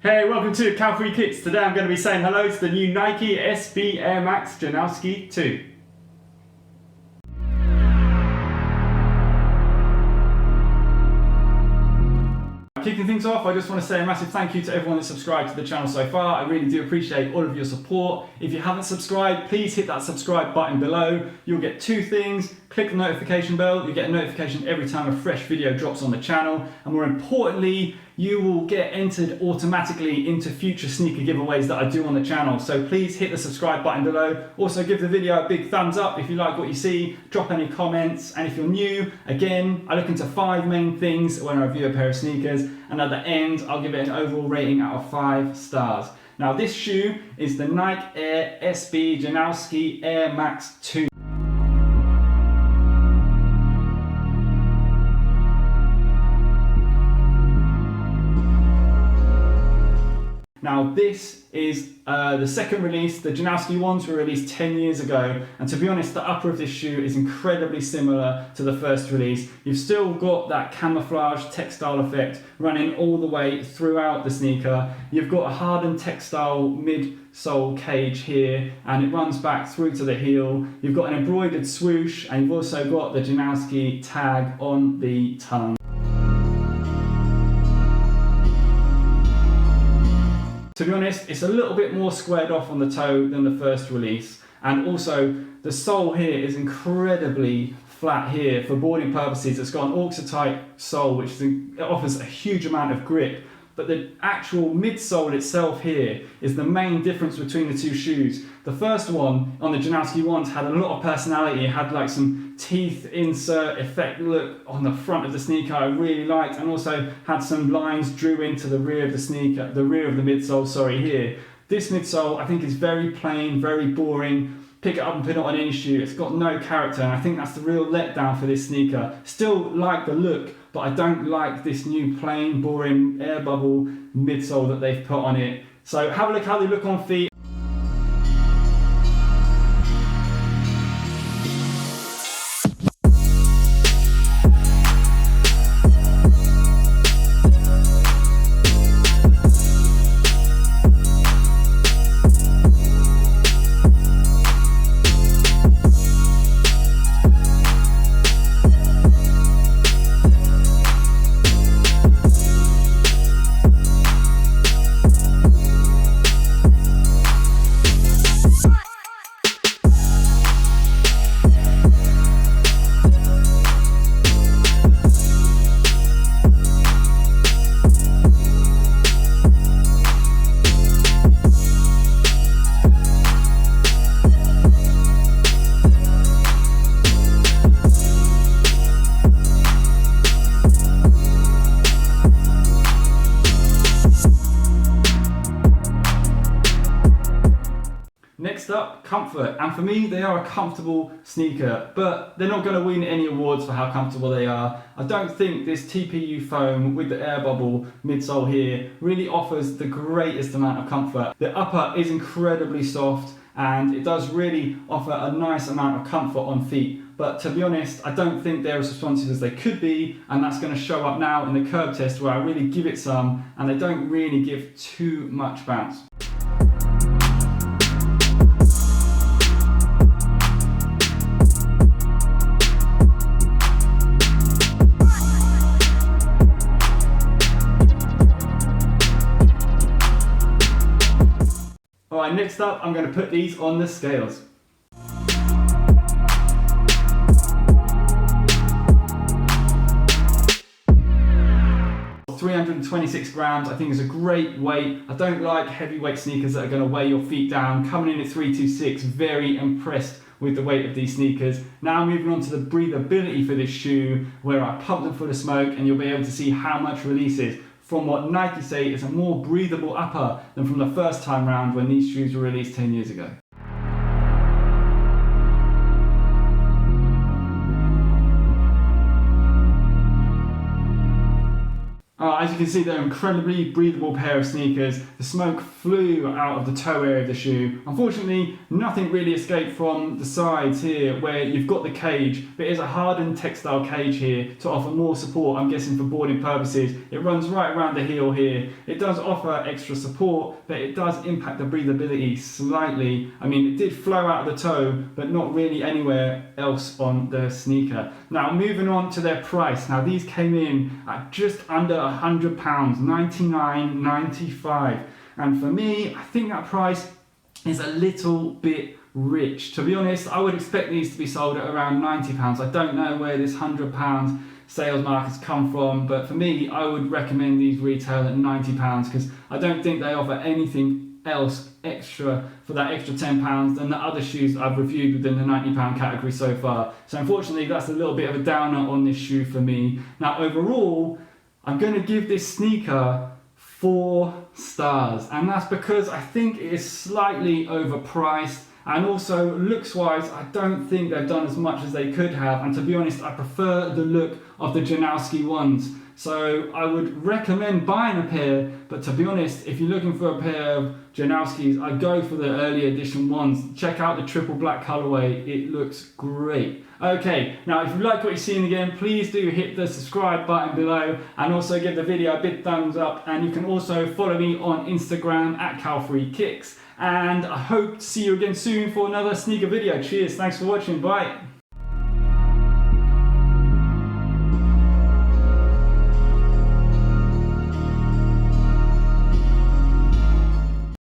Hey, welcome to Cal Free Kicks. Today I'm going to be saying hello to the new Nike SB Air Max Janoski 2. Kicking things off, I just want to say a massive thank you to everyone that's subscribed to the channel so far. I really do appreciate all of your support. If you haven't subscribed, please hit that subscribe button below. You'll get two things. Click the notification bell, you get a notification every time a fresh video drops on the channel. And more importantly, you will get entered automatically into future sneaker giveaways that I do on the channel. So please hit the subscribe button below. Also give the video a big thumbs up if you like what you see. Drop any comments. And if you're new, again, I look into 5 main things when I review a pair of sneakers. And at the end, I'll give it an overall rating out of 5 stars. Now this shoe is the Nike Air SB Janoski Air Max 2. Now this is the second release. The Janoski ones were released 10 years ago, and to be honest, the upper of this shoe is incredibly similar to the first release. You've still got that camouflage textile effect running all the way throughout the sneaker. You've got a hardened textile mid-sole cage here, and it runs back through to the heel. You've got an embroidered swoosh, and you've also got the Janoski tag on the tongue. To be honest, it's a little bit more squared off on the toe than the first release, and also the sole here is incredibly flat here for boarding purposes. It's got an Oxo-type sole which it offers a huge amount of grip, but the actual midsole itself here is the main difference between the two shoes. The first one on the Janoski ones had a lot of personality. It had like some teeth insert effect look on the front of the sneaker I really liked, and also had some lines drew into the rear of the sneaker, the rear of the midsole, sorry, here. This midsole I think is very plain, very boring. Pick it up and put it on any shoe. It's got no character, and I think that's the real letdown for this sneaker. Still like the look, but I don't like this new plain, boring air bubble midsole that they've put on it. So have a look how they look on feet. Next up, comfort, and for me they are a comfortable sneaker, but they're not going to win any awards for how comfortable they are. I don't think this TPU foam with the air bubble midsole here really offers the greatest amount of comfort. The upper is incredibly soft, and it does really offer a nice amount of comfort on feet. But to be honest, I don't think they're as responsive as they could be, and that's going to show up now in the curb test where I really give it some, and they don't really give too much bounce. Alright, next up I'm going to put these on the scales. $326 grams, I think is a great weight. I don't like heavyweight sneakers that are going to weigh your feet down. Coming in at 326, very impressed with the weight of these sneakers. Now moving on to the breathability for this shoe, where I pump them full of smoke, and you'll be able to see how much releases. From what Nike say, is a more breathable upper than from the first time round when these shoes were released 10 years ago. As you can see, they're an incredibly breathable pair of sneakers. The smoke flew out of the toe area of the shoe. Unfortunately, nothing really escaped from the sides here where you've got the cage, but it is a hardened textile cage here to offer more support, I'm guessing for boarding purposes. It runs right around the heel here. It does offer extra support, but it does impact the breathability slightly. I mean, it did flow out of the toe, but not really anywhere else on the sneaker. Now, moving on to their price. Now, these came in at just under £100, $99.95, and for me, I think that price is a little bit rich. To be honest, I would expect these to be sold at around £90. I don't know where this £100 sales mark has come from, but for me, I would recommend these retail at £90 because I don't think they offer anything else extra for that extra £10 than the other shoes I've reviewed within the £90 category so far. So unfortunately, that's a little bit of a downer on this shoe for me. Now, overall, I'm going to give this sneaker 4 stars, and that's because I think it is slightly overpriced, and also looks wise I don't think they've done as much as they could have, and to be honest I prefer the look of the Janoski ones. So I would recommend buying a pair, but to be honest, if you're looking for a pair of Janoskis, I'd go for the early edition ones. Check out the triple black colorway, it looks great. Okay, now if you like what you're seeing again, please do hit the subscribe button below and also give the video a big thumbs up, and you can also follow me on Instagram at CalFreeKicks. And I hope to see you again soon for another sneaker video. Cheers, thanks for watching, bye.